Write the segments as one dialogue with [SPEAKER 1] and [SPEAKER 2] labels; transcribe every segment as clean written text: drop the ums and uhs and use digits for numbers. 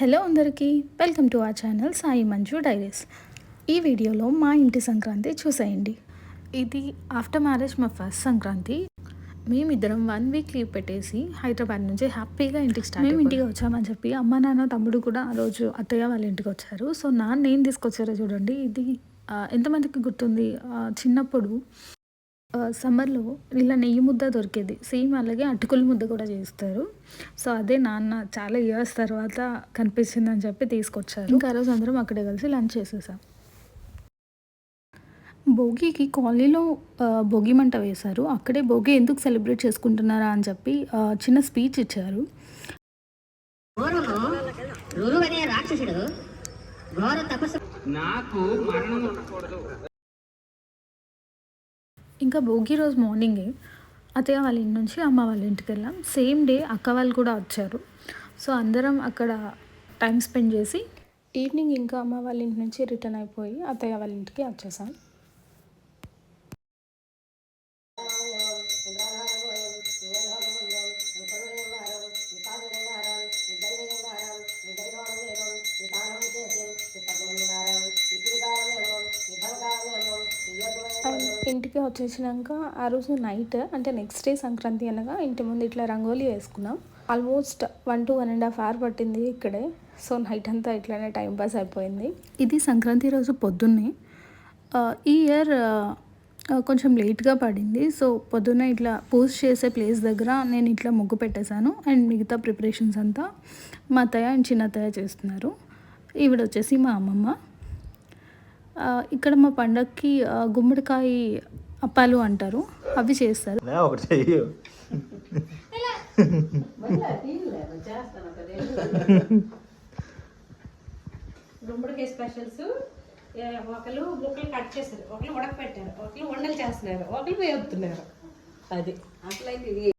[SPEAKER 1] Hello అందరికీ, welcome to our channel Sai Manju diaries. ఈ వీడియోలో మా ఇంటి సంక్రాంతి చూసేయండి. ఇది ఆఫ్టర్ మ్యారేజ్ మా ఫస్ట్ సంక్రాంతి. మేమిద్దరం 1 వీక్ లీవ్ పెట్టేసి హైదరాబాద్ నుంచి హ్యాపీగా మేము ఇంటికి వచ్చామని చెప్పి అమ్మ నాన్న తమ్ముడు కూడా ఆ రోజు అత్తయ్య వాళ్ళ ఇంటికి వచ్చారు. సో నాన్న ఏం తీసుకొచ్చారో చూడండి. ఇది ఎంతమందికి గుర్తుంది, చిన్నప్పుడు సమ్మర్లో ఇలా నెయ్యి ముద్ద దొరికేది, సేమ్ అలాగే అటుకుల ముద్ద కూడా చేస్తారు. సో అదే నాన్న చాలా ఇయర్స్ తర్వాత కనిపించిందని చెప్పి తీసుకొచ్చారు. ఇంకా ఆ రోజు అందరం అక్కడే కలిసి లంచ్ చేసేసాం. భోగికి కాలనీలో భోగి మంట వేశారు. అక్కడే భోగి ఎందుకు సెలబ్రేట్ చేసుకుంటున్నారా అని చెప్పి చిన్న స్పీచ్ ఇచ్చారు. ఇంకా భోగి రోజు మార్నింగే అత్తయ్య వాళ్ళ ఇంటి నుంచి అమ్మ వాళ్ళ ఇంటికి వెళ్ళాం. సేమ్ డే అక్క వాళ్ళు కూడా వచ్చారు. సో అందరం అక్కడ టైం స్పెండ్ చేసి ఈవినింగ్ ఇంకా అమ్మ వాళ్ళ ఇంటి నుంచి రిటర్న్ అయిపోయి అత్తయ్య వాళ్ళ ఇంటికి వచ్చేసాం. ఇంటికి వచ్చేసినాక ఆ రోజు నైట్, అంటే నెక్స్ట్ డే సంక్రాంతి అనగా ఇంటి ముందు ఇట్లా రంగోలీ వేసుకున్నాం. ఆల్మోస్ట్ 1 to 1.5 hours పట్టింది ఇక్కడే. సో నైట్ అంతా ఇట్లానే టైంపాస్ అయిపోయింది. ఇది సంక్రాంతి రోజు పొద్దున్నే. ఈ ఇయర్ కొంచెం లేట్గా పడింది. సో పొద్దున్నే ఇట్లా పూజ చేసే ప్లేస్ దగ్గర నేను ఇట్లా ముగ్గు పెట్టేశాను. అండ్ మిగతా ప్రిపరేషన్స్ అంతా మా అత్తయ్య అండ్ చిన్న అత్తయ్య చేస్తున్నారు. ఈవిడ వచ్చేసి మా అమ్మమ్మ. ఇక్కడ మా పండగకి గుమ్మడికాయ అప్పాలు అంటారు, అవి చేస్తారు.
[SPEAKER 2] గుమ్మడికాయ స్పెషల్స్ ఒకరు ముక్కలు కట్ చేస్తారు, ఒకరు ఉడకపెట్టారు, ఒకరు వండలు చేస్తున్నారు, ఒకరు వేపుతున్నారు. అది అసలైతే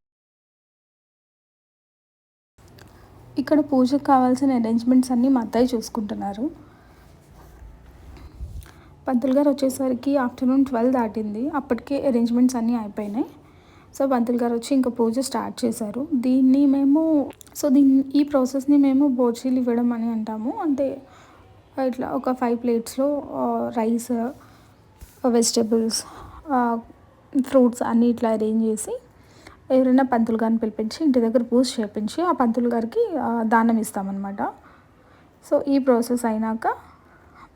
[SPEAKER 1] ఇక్కడ పూజకు కావాల్సిన అరేంజ్మెంట్స్ అన్నీ మా అత్తయ్య చూసుకుంటున్నారు. పంతులు గారు వచ్చేసరికి ఆఫ్టర్నూన్ 12 దాటింది. అప్పటికే అరేంజ్మెంట్స్ అన్నీ అయిపోయినాయి. సో పంతులు గారు వచ్చి ఇంకా పూజ స్టార్ట్ చేశారు. ఈ ప్రాసెస్ని మేము బోర్చీలు ఇవ్వడం అని అంటాము. అంటే ఇట్లా ఒక 5 plates రైస్, వెజిటేబుల్స్, ఫ్రూట్స్ అన్నీ ఇట్లా అరేంజ్ చేసి ఎవరైనా పంతులు గారిని పిలిపించి ఇంటి దగ్గర పూజ చేయించి ఆ పంతులు గారికి దానం ఇస్తామన్నమాట. సో ఈ ప్రాసెస్ అయినాక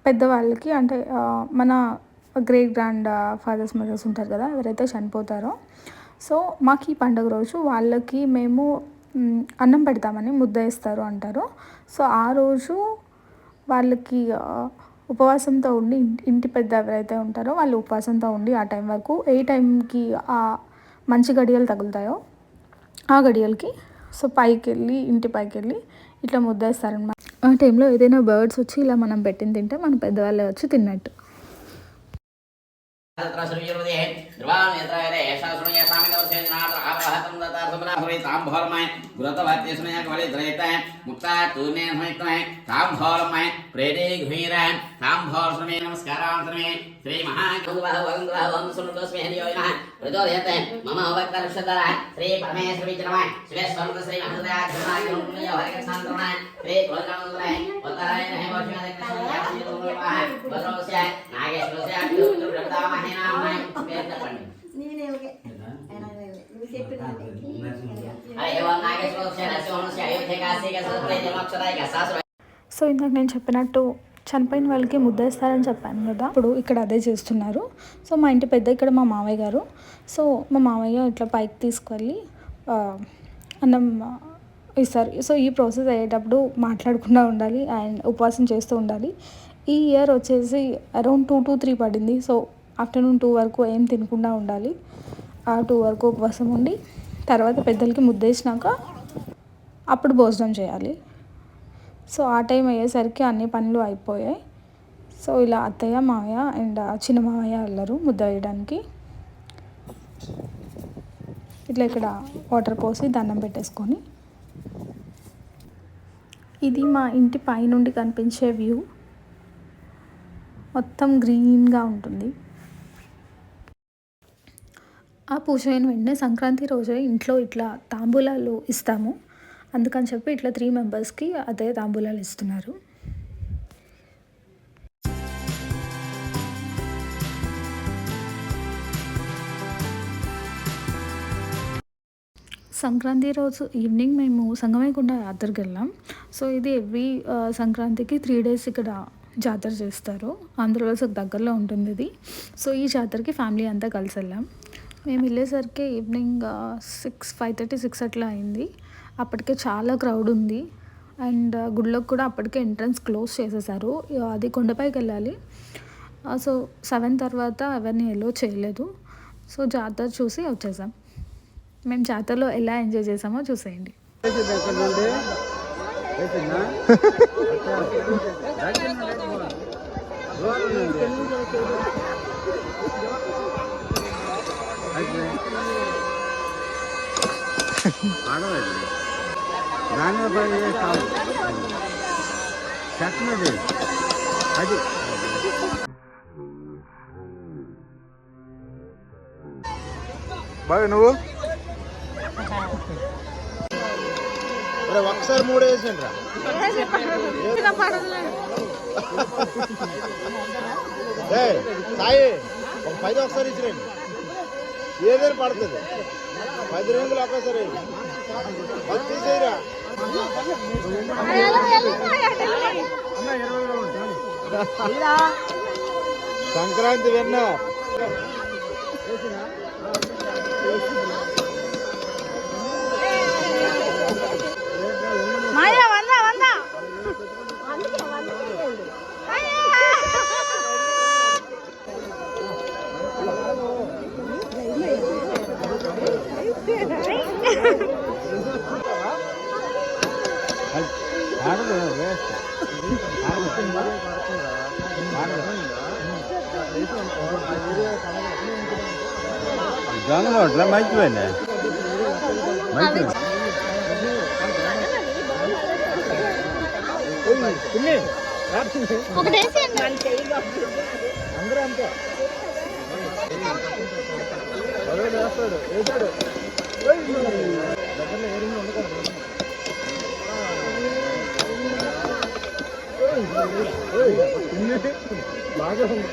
[SPEAKER 1] పెద్దవాళ్ళకి, అంటే మన గ్రేట్ గ్రాండ్ ఫాదర్స్ మదర్స్ ఉంటారు కదా, ఎవరైతే చనిపోతారో, సో మాకు ఈ పండుగ రోజు వాళ్ళకి మేము అన్నం పెడతామని ముద్ద ఇస్తారు అంటారు. సో ఆ రోజు వాళ్ళకి ఉపవాసంతో ఉండి, ఇంటి పెద్ద ఎవరైతే ఉంటారో వాళ్ళు ఉపవాసంతో ఉండి ఆ టైం వరకు, ఏ టైంకి ఆ మంచి గడియలు తగులుతాయో ఆ గడియలకి సో ఇంటి పైకి వెళ్ళి ఇట్లా ముద్ద ఇస్తారనమాట. ఆ టైంలో ఏదైనా బర్డ్స్ వచ్చి ఇలా మనం పెట్టిన తింటే మన పెద్దవాళ్ళే వచ్చి తిన్నట్టు. సో ఇందాక నేను చెప్పినట్టు చనిపోయిన వాళ్ళకి ముద్ద ఇస్తారని చెప్పాను కదా, ఇప్పుడు ఇక్కడ అదే చేస్తున్నారు. సో మా ఇంటి పెద్ద ఇక్కడ మా మావయ్య గారు. సో మా మావయ్య ఇట్లా పైకి తీసుకెళ్ళి అన్నం ఇస్తారు. సో ఈ ప్రాసెస్ అయ్యేటప్పుడు మాట్లాడకుండా ఉండాలి అండ్ ఉపవాసం చేస్తూ ఉండాలి. ఈ ఇయర్ వచ్చేసి అరౌండ్ 2 to 3 పడింది. సో ఆఫ్టర్నూన్ 2 వరకు ఏం తినకుండా ఉండాలి. ఆ 2 వరకు ఉపవాసం ఉండి తర్వాత పెద్దలకి ముద్ద వేసినాక అప్పుడు భోజనం చేయాలి. సో ఆ టైం అయ్యేసరికి అన్ని పనులు అయిపోయాయి. సో ఇలా అత్తయ్య, మావయ్య అండ్ చిన్న మావయ్య వెళ్ళరు ముద్ద వేయడానికి. ఇట్లా ఇక్కడ వాటర్ పోసి దండం పెట్టేసుకొని, ఇది మా ఇంటి పైనుండి కనిపించే వ్యూ. మొత్తం గ్రీన్గా ఉంటుంది. ఆ పూజ అయిన వెంటనే సంక్రాంతి రోజే ఇంట్లో ఇట్లా తాంబూలాలు ఇస్తాము. అందుకని చెప్పి ఇట్లా 3 మెంబర్స్కి అదే తాంబూలాలు ఇస్తున్నారు. సంక్రాంతి రోజు ఈవినింగ్ మేము సంగమేకొండ జాతరకి వెళ్ళాం. సో ఇది ఎవ్రీ సంక్రాంతికి 3 డేస్ ఇక్కడ జాతర చేస్తారు. ఆంధ్రప్రదేశ్కి దగ్గరలో ఉంటుంది ఇది. సో ఈ జాతరకి ఫ్యామిలీ అంతా కలిసి వెళ్ళాం. మేము వెళ్ళేసరికి ఈవినింగ్ 5:30, 6 అట్లా అయింది. అప్పటికే చాలా క్రౌడ్ ఉంది. అండ్ గుడిలోకి కూడా అప్పటికే ఎంట్రన్స్ క్లోజ్ చేసేసారు. అది కొండపైకి వెళ్ళాలి. సో 7 తర్వాత ఎవరిని ఎలో చేయలేదు. సో జాతర చూసి వచ్చేసాం. మేము జాతరలో ఎలా ఎంజాయ్ చేసామో చూసేయండి.
[SPEAKER 3] బాగా నువ్వు ఒకసారి 3 వేసిండ్రా సాయి ఒక 10 ఒకసారి ఇచ్చిరండి. ఏదైనా పడుతుంది 10 రేంగులు ఒక్కసారి తీసేయరా. సంక్రాంతి విన్న జొన్నట్లా మంచిపోయినా అందరూ అంతే వేస్తాడు వేసాడు దగ్గరలో ఏరింగ్ ఉండకూడదు. బాగా ఉంది.